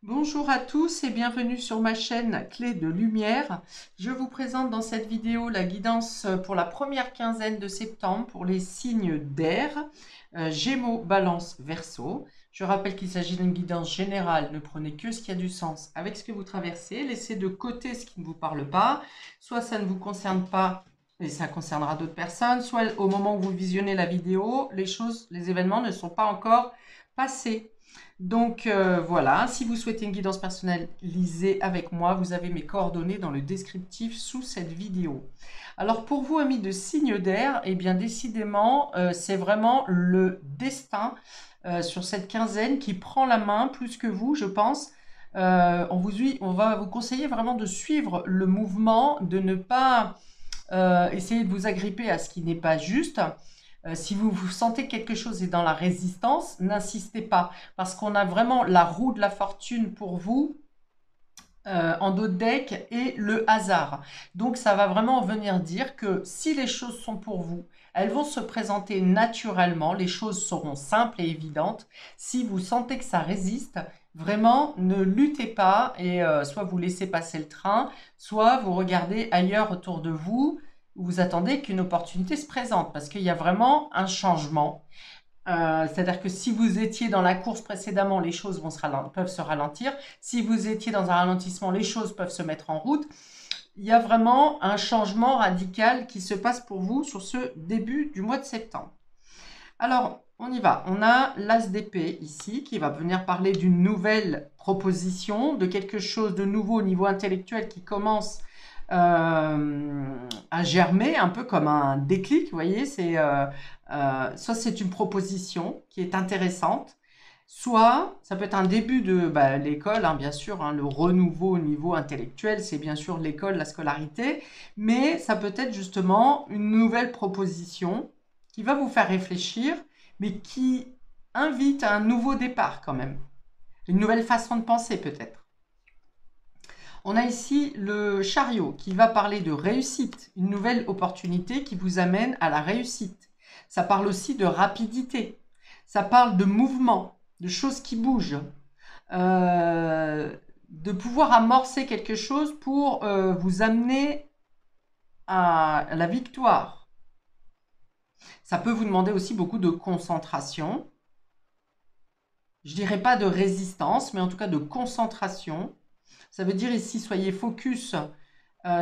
Bonjour à tous et bienvenue sur ma chaîne Clé de Lumière. Je vous présente dans cette vidéo la guidance pour la première quinzaine de septembre pour les signes d'air, Gémeaux, Balance, Verseau. Je rappelle qu'il s'agit d'une guidance générale, ne prenez que ce qui a du sens avec ce que vous traversez, laissez de côté ce qui ne vous parle pas, soit ça ne vous concerne pas et ça concernera d'autres personnes, soit au moment où vous visionnez la vidéo, les événements ne sont pas encore passés. Donc voilà, si vous souhaitez une guidance personnalisée avec moi, vous avez mes coordonnées dans le descriptif sous cette vidéo. Alors pour vous, amis de signe d'air, eh bien décidément, c'est vraiment le destin sur cette quinzaine qui prend la main plus que vous, je pense. On va vous conseiller vraiment de suivre le mouvement, de ne pas essayer de vous agripper à ce qui n'est pas juste. Si vous sentez que quelque chose est dans la résistance, n'insistez pas, parce qu'on a vraiment la roue de la fortune pour vous en dos de deck et le hasard. Donc ça va vraiment venir dire que si les choses sont pour vous, elles vont se présenter naturellement, les choses seront simples et évidentes. Si vous sentez que ça résiste, vraiment ne luttez pas et soit vous laissez passer le train, soit vous regardez ailleurs autour de vous, vous attendez qu'une opportunité se présente parce qu'il y a vraiment un changement. C'est-à-dire que si vous étiez dans la course précédemment, les choses peuvent se ralentir. Si vous étiez dans un ralentissement, les choses peuvent se mettre en route. Il y a vraiment un changement radical qui se passe pour vous sur ce début du mois de septembre. Alors, on y va. On a l'As d'épée ici qui va venir parler d'une nouvelle proposition, de quelque chose de nouveau au niveau intellectuel qui commence à germer, un peu comme un déclic, vous voyez, soit c'est une proposition qui est intéressante, soit ça peut être un début de l'école, hein, bien sûr, hein, le renouveau au niveau intellectuel, c'est bien sûr l'école, la scolarité, mais ça peut être justement une nouvelle proposition qui va vous faire réfléchir, mais qui invite à un nouveau départ quand même, une nouvelle façon de penser peut-être. On a ici le chariot qui va parler de réussite, une nouvelle opportunité qui vous amène à la réussite. Ça parle aussi de rapidité, ça parle de mouvement, de choses qui bougent, de pouvoir amorcer quelque chose pour vous amener à la victoire. Ça peut vous demander aussi beaucoup de concentration. Je dirais pas de résistance, mais en tout cas de concentration. Ça veut dire ici, soyez focus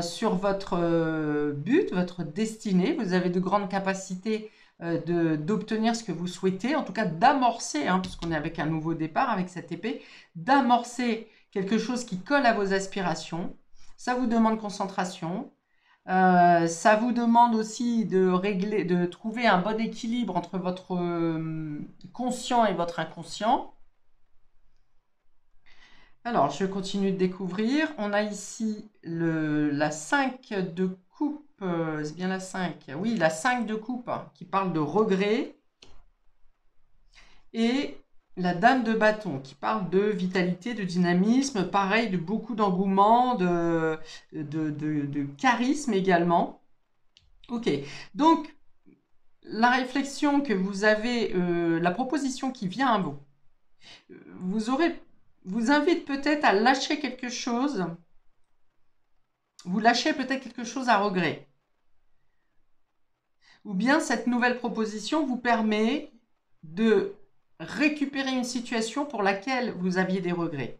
sur votre but, votre destinée. Vous avez de grandes capacités d'obtenir ce que vous souhaitez, en tout cas d'amorcer, hein, puisqu'on est avec un nouveau départ, avec cette épée, d'amorcer quelque chose qui colle à vos aspirations. Ça vous demande concentration. Ça vous demande aussi de trouver un bon équilibre entre votre conscient et votre inconscient. Alors, je continue de découvrir. On a ici la 5 de coupe. C'est bien la 5. Oui, la 5 de coupe hein, qui parle de regret. Et la dame de bâton qui parle de vitalité, de dynamisme, pareil, de beaucoup d'engouement, de charisme également. Ok, donc la réflexion que vous avez, la proposition qui vient à vous, vous invite peut-être à lâcher quelque chose. Vous lâchez peut-être quelque chose à regret. Ou bien cette nouvelle proposition vous permet de récupérer une situation pour laquelle vous aviez des regrets.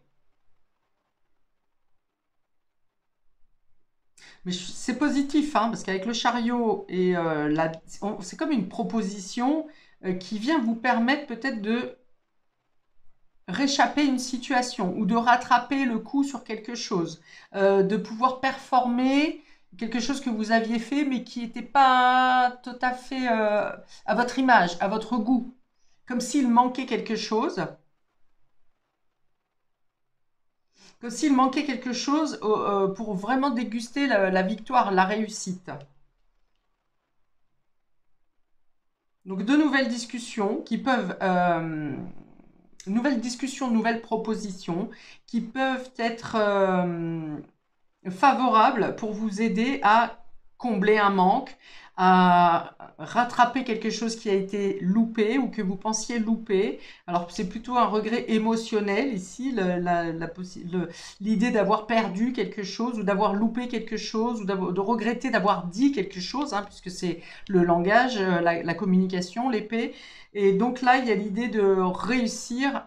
Mais c'est positif, hein, parce qu'avec le chariot, c'est comme une proposition qui vient vous permettre peut-être de réchapper une situation ou de rattraper le coup sur quelque chose, de pouvoir performer quelque chose que vous aviez fait mais qui n'était pas tout à fait à votre image, à votre goût, comme s'il manquait quelque chose, pour vraiment déguster la victoire, la réussite. Donc de nouvelles discussions qui peuvent nouvelles propositions qui peuvent être favorables pour vous aider à combler un manque, à rattraper quelque chose qui a été loupé ou que vous pensiez louper. Alors c'est plutôt un regret émotionnel ici, l'idée d'avoir perdu quelque chose ou d'avoir loupé quelque chose ou de regretter d'avoir dit quelque chose, hein, puisque c'est le langage, la communication, l'épée. Et donc là, il y a l'idée de réussir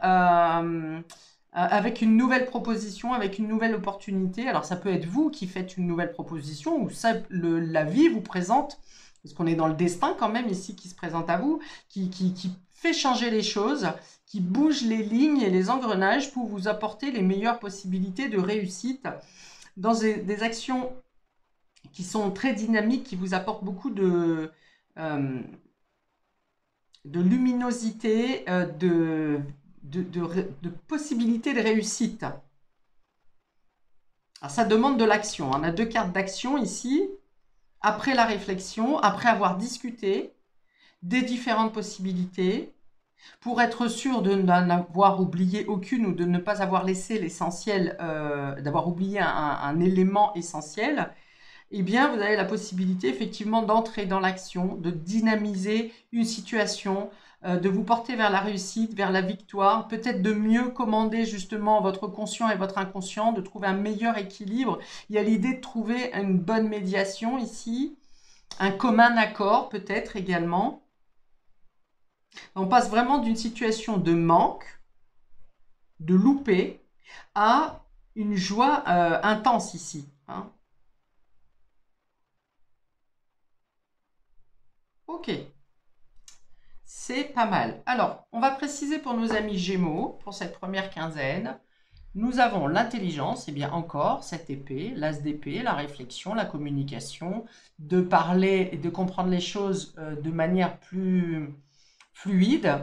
avec une nouvelle proposition, avec une nouvelle opportunité. Alors ça peut être vous qui faites une nouvelle proposition ou ça, la vie vous présente, parce qu'on est dans le destin quand même ici qui se présente à vous, qui fait changer les choses, qui bouge les lignes et les engrenages pour vous apporter les meilleures possibilités de réussite dans des actions qui sont très dynamiques, qui vous apportent beaucoup de luminosité, de possibilités de réussite. Alors, ça demande de l'action. On a 2 cartes d'action ici. Après la réflexion, après avoir discuté des différentes possibilités, pour être sûr de n'en avoir oublié aucune ou de ne pas avoir laissé l'essentiel, d'avoir oublié un élément essentiel, eh bien, vous avez la possibilité effectivement d'entrer dans l'action, de dynamiser une situation, de vous porter vers la réussite, vers la victoire, peut-être de mieux commander justement votre conscient et votre inconscient, de trouver un meilleur équilibre. Il y a l'idée de trouver une bonne médiation ici, un commun accord peut-être également. On passe vraiment d'une situation de manque, de loupé, à une joie intense ici, hein. Ok, c'est pas mal. Alors, on va préciser pour nos amis Gémeaux, pour cette première quinzaine, nous avons l'intelligence, et bien encore, cette épée, l'as d'épée, la réflexion, la communication, de parler et de comprendre les choses de manière plus fluide.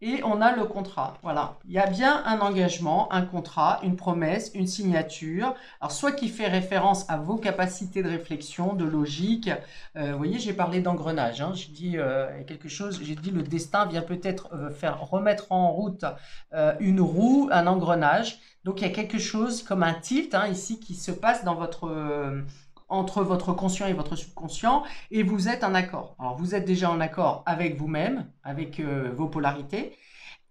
Et on a le contrat, voilà. Il y a bien un engagement, un contrat, une promesse, une signature. Alors, soit qui fait référence à vos capacités de réflexion, de logique. Vous voyez, j'ai parlé d'engrenage, hein. J'ai dit quelque chose, j'ai dit le destin vient peut-être faire remettre en route une roue, un engrenage. Donc, il y a quelque chose comme un tilt, hein, ici qui se passe dans entre votre conscient et votre subconscient, et vous êtes en accord. Alors, vous êtes déjà en accord avec vous-même, avec vos polarités,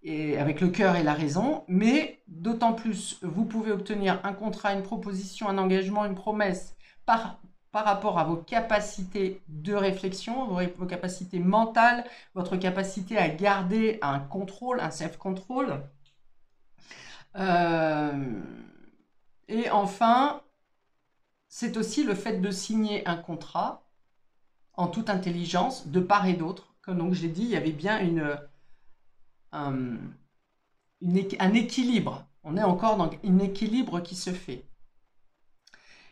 et avec le cœur et la raison, mais d'autant plus, vous pouvez obtenir un contrat, une proposition, un engagement, une promesse par rapport à vos capacités de réflexion, vos capacités mentales, votre capacité à garder un contrôle, un self-control. Et enfin, c'est aussi le fait de signer un contrat en toute intelligence, de part et d'autre. Comme donc je l'ai dit, il y avait bien un équilibre. On est encore dans un équilibre qui se fait.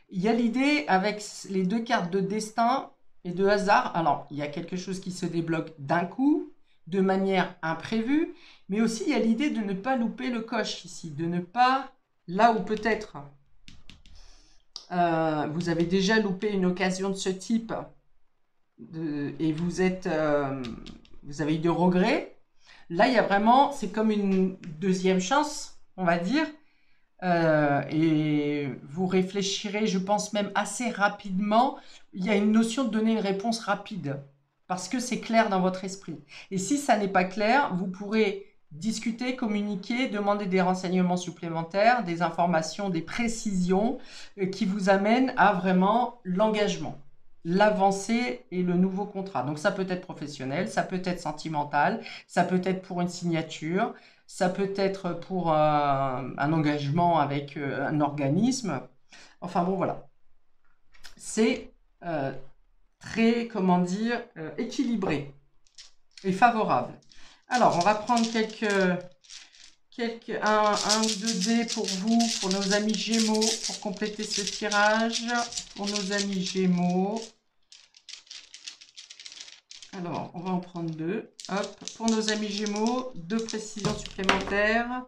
Il y a l'idée avec les 2 cartes de destin et de hasard. Alors, il y a quelque chose qui se débloque d'un coup, de manière imprévue, mais aussi il y a l'idée de ne pas louper le coche ici, de ne pas, là où peut-être vous avez déjà loupé une occasion de ce type et vous avez eu de regrets. Là, il y a vraiment, c'est comme une deuxième chance, on va dire. Et vous réfléchirez, je pense même assez rapidement. Il y a une notion de donner une réponse rapide parce que c'est clair dans votre esprit. Et si ça n'est pas clair, vous pourrez discuter, communiquer, demander des renseignements supplémentaires, des informations, des précisions qui vous amènent à vraiment l'engagement, l'avancée et le nouveau contrat. Donc ça peut être professionnel, ça peut être sentimental, ça peut être pour une signature, ça peut être pour un engagement avec un organisme. Enfin bon, voilà. C'est très, comment dire, équilibré et favorable. Alors, on va prendre un ou 2 dés pour vous, pour nos amis Gémeaux, pour compléter ce tirage. Pour nos amis Gémeaux. Alors, on va en prendre 2. Hop, pour nos amis Gémeaux, 2 précisions supplémentaires.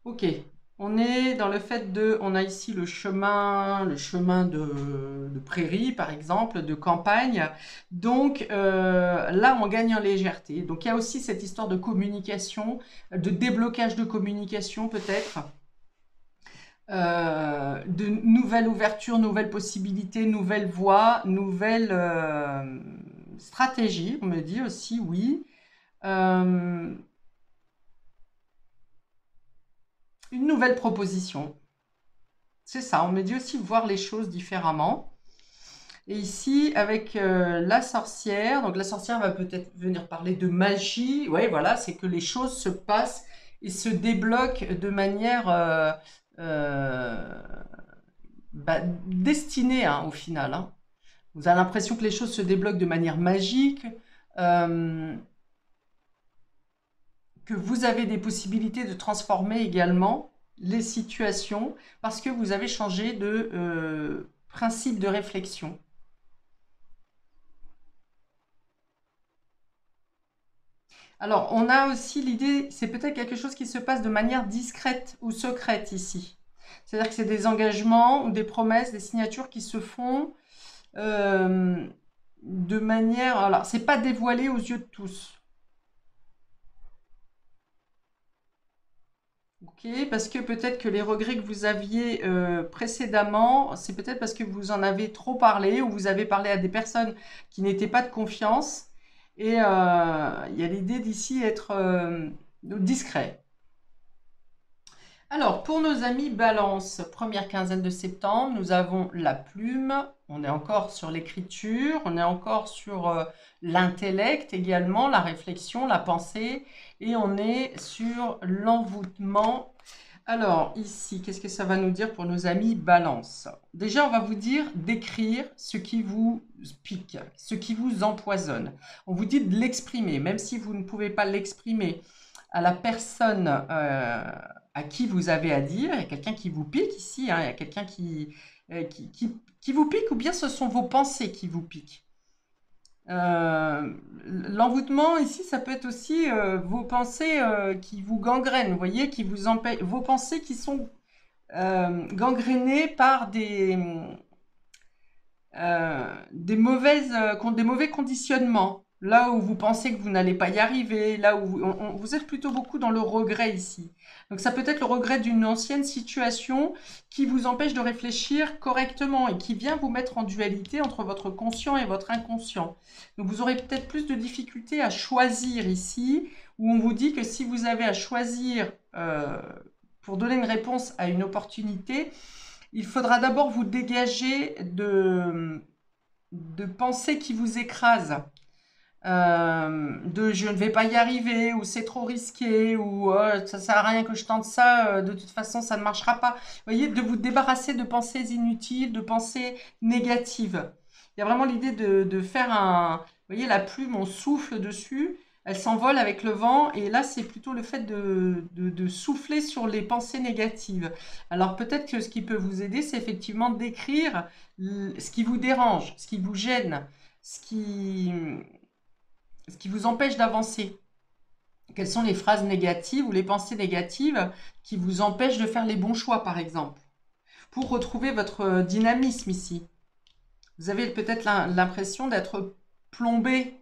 Ok, on est dans le fait de... On a ici le chemin de prairie, par exemple, de campagne. Donc, là, on gagne en légèreté. Donc, il y a aussi cette histoire de communication, de déblocage de communication, peut-être. de nouvelles ouvertures, nouvelles possibilités, nouvelles voies, nouvelles stratégies. On me dit aussi, oui. Une nouvelle proposition. C'est ça, on me dit aussi voir les choses différemment. Et ici, avec la sorcière, donc la sorcière va peut-être venir parler de magie. Oui, voilà, c'est que les choses se passent et se débloquent de manière destinée, hein, au final. Hein. Vous avez l'impression que les choses se débloquent de manière magique, que vous avez des possibilités de transformer également les situations parce que vous avez changé de principe de réflexion. Alors, on a aussi l'idée, c'est peut-être quelque chose qui se passe de manière discrète ou secrète ici. C'est-à-dire que c'est des engagements ou des promesses, des signatures qui se font de manière... Alors, c'est pas dévoilé aux yeux de tous. Ok, parce que peut-être que les regrets que vous aviez précédemment, c'est peut-être parce que vous en avez trop parlé ou vous avez parlé à des personnes qui n'étaient pas de confiance. Et il y a l'idée d'ici être discret. Alors, pour nos amis Balance, première quinzaine de septembre, nous avons la plume, on est encore sur l'écriture, on est encore sur l'intellect également, la réflexion, la pensée, et on est sur l'envoûtement. Alors, ici, qu'est-ce que ça va nous dire pour nos amis Balance? Déjà, on va vous dire d'écrire ce qui vous pique, ce qui vous empoisonne. On vous dit de l'exprimer, même si vous ne pouvez pas l'exprimer à la personne à qui vous avez à dire. Il y a quelqu'un qui vous pique ici, hein, il y a quelqu'un qui vous pique, ou bien ce sont vos pensées qui vous piquent. L'envoûtement ici, ça peut être aussi vos pensées qui vous gangrènent, vous voyez, qui vous empêchent, vos pensées qui sont gangrénées par des mauvais conditionnements. Là où vous pensez que vous n'allez pas y arriver, là où vous êtes plutôt beaucoup dans le regret ici. Donc ça peut être le regret d'une ancienne situation qui vous empêche de réfléchir correctement et qui vient vous mettre en dualité entre votre conscient et votre inconscient. Donc vous aurez peut-être plus de difficultés à choisir ici, où on vous dit que si vous avez à choisir pour donner une réponse à une opportunité, il faudra d'abord vous dégager de pensées qui vous écrasent. De je ne vais pas y arriver, ou c'est trop risqué, ou ça sert à rien que je tente ça, de toute façon ça ne marchera pas. Vous voyez, de vous débarrasser de pensées inutiles, de pensées négatives. Il y a vraiment l'idée de faire un... Vous voyez, la plume, on souffle dessus, elle s'envole avec le vent, et là c'est plutôt le fait de souffler sur les pensées négatives. Alors peut-être que ce qui peut vous aider, c'est effectivement d'écrire ce qui vous dérange, ce qui vous gêne, ce qui vous empêche d'avancer. Quelles sont les phrases négatives ou les pensées négatives qui vous empêchent de faire les bons choix, par exemple, pour retrouver votre dynamisme ici. Vous avez peut-être l'impression d'être plombé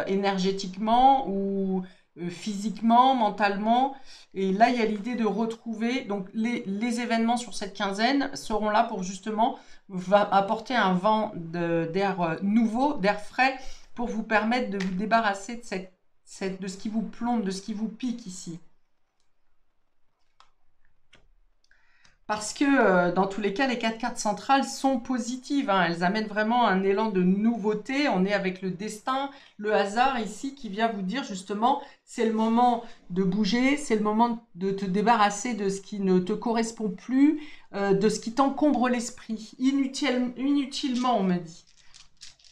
énergétiquement ou physiquement, mentalement. Et là, il y a l'idée de retrouver. Donc, les événements sur cette quinzaine seront là pour justement apporter un vent d'air nouveau, d'air frais, pour vous permettre de vous débarrasser de ce qui vous plombe, de ce qui vous pique ici. Parce que dans tous les cas, les 4 cartes centrales sont positives. Hein. Elles amènent vraiment un élan de nouveauté. On est avec le destin, le hasard ici qui vient vous dire justement, c'est le moment de bouger, c'est le moment de te débarrasser de ce qui ne te correspond plus, de ce qui t'encombre l'esprit. Inutilement, on me dit.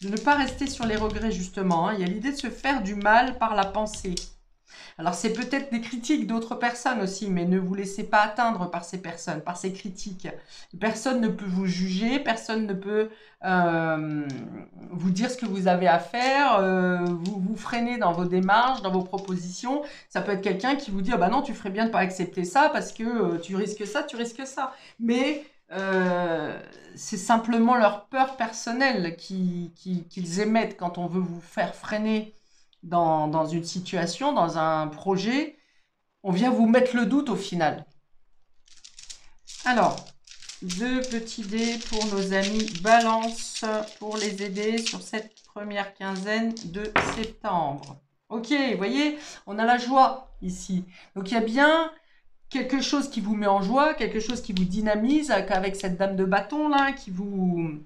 De ne pas rester sur les regrets justement. Hein. Il y a l'idée de se faire du mal par la pensée. Alors, c'est peut-être des critiques d'autres personnes aussi, mais ne vous laissez pas atteindre par ces personnes, par ces critiques. Personne ne peut vous juger, personne ne peut vous dire ce que vous avez à faire, vous freiner dans vos démarches, dans vos propositions. Ça peut être quelqu'un qui vous dit « Ah bah non, tu ferais bien de ne pas accepter ça parce que tu risques ça, tu risques ça. » Mais c'est simplement leur peur personnelle qu'ils émettent quand on veut vous faire freiner dans une situation, dans un projet, on vient vous mettre le doute au final. Alors, 2 petits dés pour nos amis Balance pour les aider sur cette première quinzaine de septembre. Ok, vous voyez, on a la joie ici. Donc, il y a bien quelque chose qui vous met en joie, quelque chose qui vous dynamise avec cette dame de bâton là, qui vous...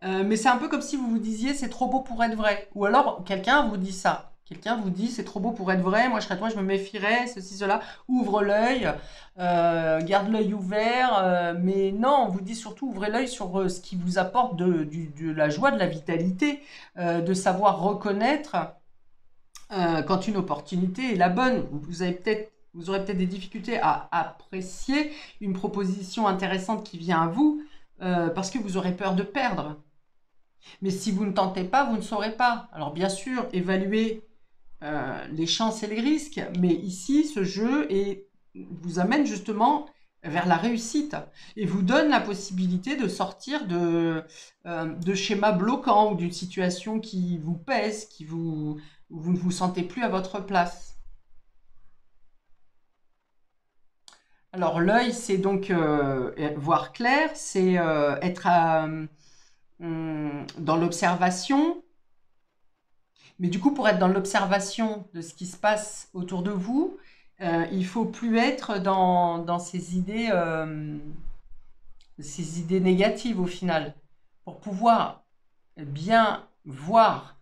mais c'est un peu comme si vous vous disiez c'est trop beau pour être vrai. Ou alors quelqu'un vous dit ça. Quelqu'un vous dit c'est trop beau pour être vrai, moi je serais toi, je me méfierais, ceci, cela. Ouvre l'œil, garde l'œil ouvert. Mais non, on vous dit surtout ouvrez l'œil sur ce qui vous apporte de la joie, de la vitalité, de savoir reconnaître quand une opportunité est la bonne. Vous aurez peut-être des difficultés à apprécier une proposition intéressante qui vient à vous parce que vous aurez peur de perdre. Mais si vous ne tentez pas, vous ne saurez pas. Alors bien sûr, évaluez les chances et les risques, mais ici, ce jeu vous amène justement vers la réussite et vous donne la possibilité de sortir de schémas bloquants ou d'une situation qui vous pèse, où vous ne vous sentez plus à votre place. Alors l'œil, c'est donc voir clair, c'est être dans l'observation. Mais du coup, pour être dans l'observation de ce qui se passe autour de vous, il faut plus être dans ces idées négatives au final. Pour pouvoir bien voir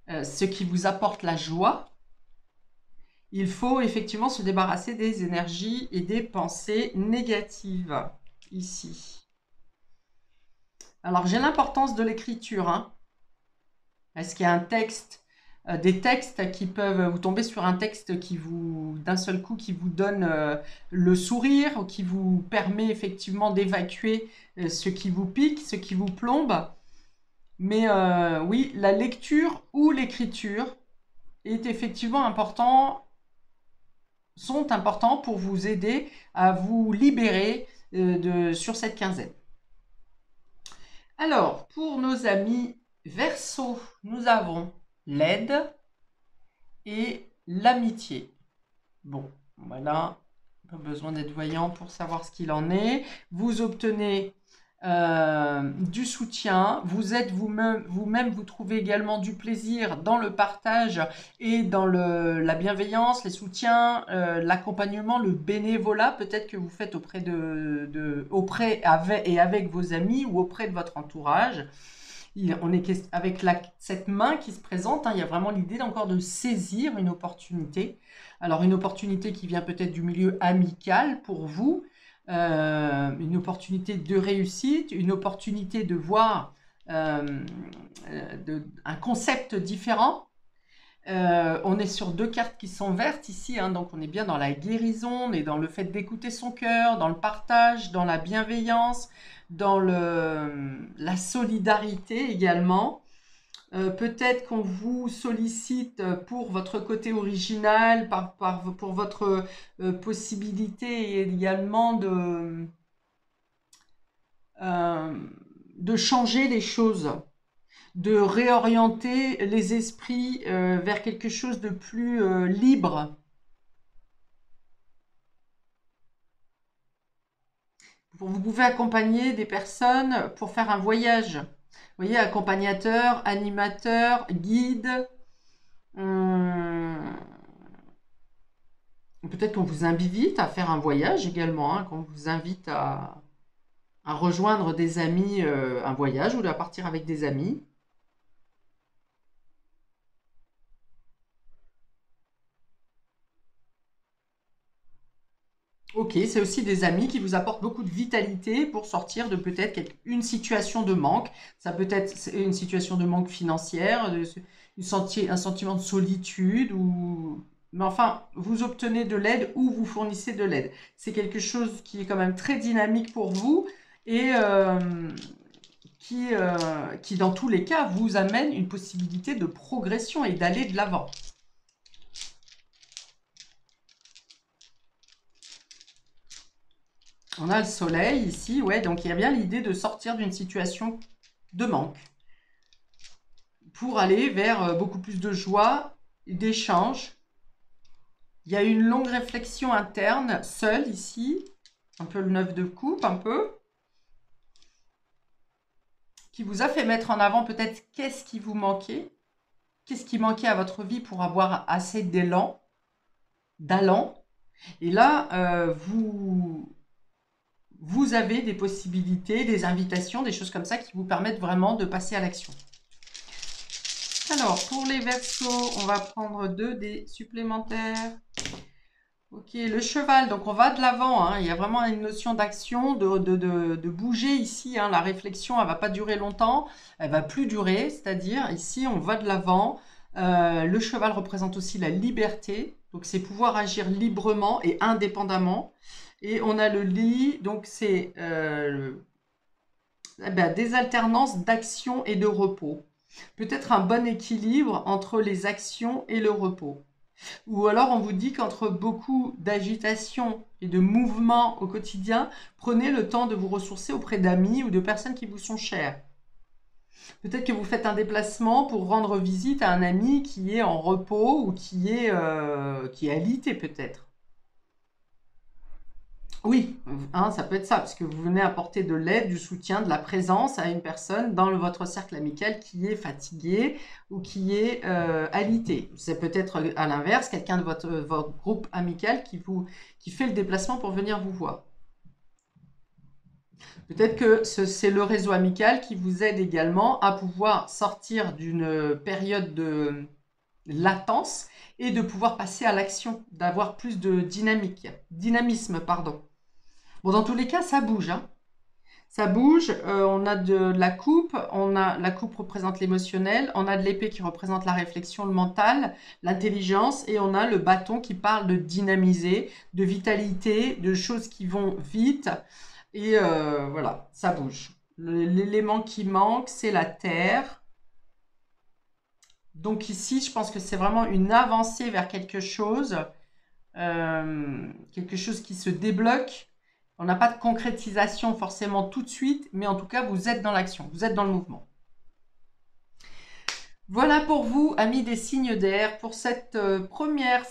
ce qui vous apporte la joie, il faut effectivement se débarrasser des énergies et des pensées négatives ici. Alors j'ai l'importance de l'écriture. Hein. Est-ce qu'il y a un texte, des textes qui peuvent, vous tomber sur un texte qui vous, d'un seul coup, qui vous donne le sourire, ou qui vous permet effectivement d'évacuer ce qui vous pique, ce qui vous plombe. Mais oui, la lecture ou l'écriture est effectivement sont importants pour vous aider à vous libérer sur cette quinzaine. Alors, pour nos amis Verseau, nous avons l'aide et l'amitié. Bon, voilà, pas besoin d'être voyant pour savoir ce qu'il en est. Vous obtenez du soutien, vous êtes vous-même, vous trouvez également du plaisir dans le partage et dans la bienveillance, les soutiens, l'accompagnement, le bénévolat peut-être que vous faites avec vos amis ou auprès de votre entourage. On est avec cette main qui se présente, hein, il y a vraiment l'idée encore de saisir une opportunité. Alors une opportunité qui vient peut-être du milieu amical pour vous, une opportunité de réussite, une opportunité de voir un concept différent. On est sur 2 cartes qui sont vertes ici, hein, donc on est bien dans la guérison, on est dans le fait d'écouter son cœur, dans le partage, dans la bienveillance, dans la solidarité également. Peut-être qu'on vous sollicite pour votre côté original, pour votre possibilité également de changer les choses, de réorienter les esprits vers quelque chose de plus libre. Vous pouvez accompagner des personnes pour faire un voyage. Vous voyez, accompagnateur, animateur, guide. Peut-être qu'on vous invite à faire un voyage également, hein, qu'on vous invite à rejoindre des amis, un voyage ou à partir avec des amis. Ok, c'est aussi des amis qui vous apportent beaucoup de vitalité pour sortir de peut-être une situation de manque. Ça peut être une situation de manque financière, un sentiment de solitude, mais enfin, vous obtenez de l'aide ou vous fournissez de l'aide. C'est quelque chose qui est quand même très dynamique pour vous et qui, dans tous les cas, vous amène une possibilité de progression et d'aller de l'avant. On a le soleil ici, ouais, donc il y a bien l'idée de sortir d'une situation de manque pour aller vers beaucoup plus de joie, d'échange. Il y a une longue réflexion interne, seule ici, un peu le 9 de coupe, un peu, qui vous a fait mettre en avant peut-être qu'est-ce qui vous manquait, qu'est-ce qui manquait à votre vie pour avoir assez d'allant. Et là, vous avez des possibilités, des invitations, des choses comme ça qui vous permettent vraiment de passer à l'action. Alors, pour les Verseaux, on va prendre 2 dés supplémentaires. Ok, le cheval, donc on va de l'avant, hein. Il y a vraiment une notion d'action, de bouger ici, hein. La réflexion, elle ne va pas durer longtemps, elle va plus durer, c'est-à-dire ici on va de l'avant. Le cheval représente aussi la liberté, donc c'est pouvoir agir librement et indépendamment. Et on a le lit, donc c'est des alternances d'action et de repos. Peut-être un bon équilibre entre les actions et le repos. Ou alors on vous dit qu'entre beaucoup d'agitation et de mouvement au quotidien, prenez le temps de vous ressourcer auprès d'amis ou de personnes qui vous sont chères. Peut-être que vous faites un déplacement pour rendre visite à un ami qui est en repos ou qui est alité peut-être. Oui, hein, ça peut être ça, parce que vous venez apporter de l'aide, du soutien, de la présence à une personne dans votre cercle amical qui est fatigué ou qui est alité. C'est peut-être à l'inverse, quelqu'un de votre groupe amical qui fait le déplacement pour venir vous voir. Peut-être que c'est le réseau amical qui vous aide également à pouvoir sortir d'une période de latence et de pouvoir passer à l'action, d'avoir plus de dynamisme, pardon. Bon, dans tous les cas, ça bouge, hein. Ça bouge, on a de la coupe, la coupe représente l'émotionnel, on a de l'épée qui représente la réflexion, le mental, l'intelligence, et on a le bâton qui parle de dynamiser, de vitalité, de choses qui vont vite, et voilà, ça bouge. L'élément qui manque, c'est la terre. Donc ici, je pense que c'est vraiment une avancée vers quelque chose qui se débloque. On n'a pas de concrétisation forcément tout de suite, mais en tout cas, vous êtes dans l'action, vous êtes dans le mouvement. Voilà pour vous, amis des signes d'air, pour cette première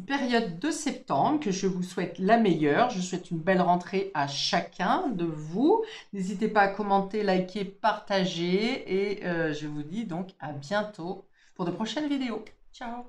période de septembre, que je vous souhaite la meilleure. Je souhaite une belle rentrée à chacun de vous. N'hésitez pas à commenter, liker, partager, et je vous dis donc à bientôt pour de prochaines vidéos. Ciao!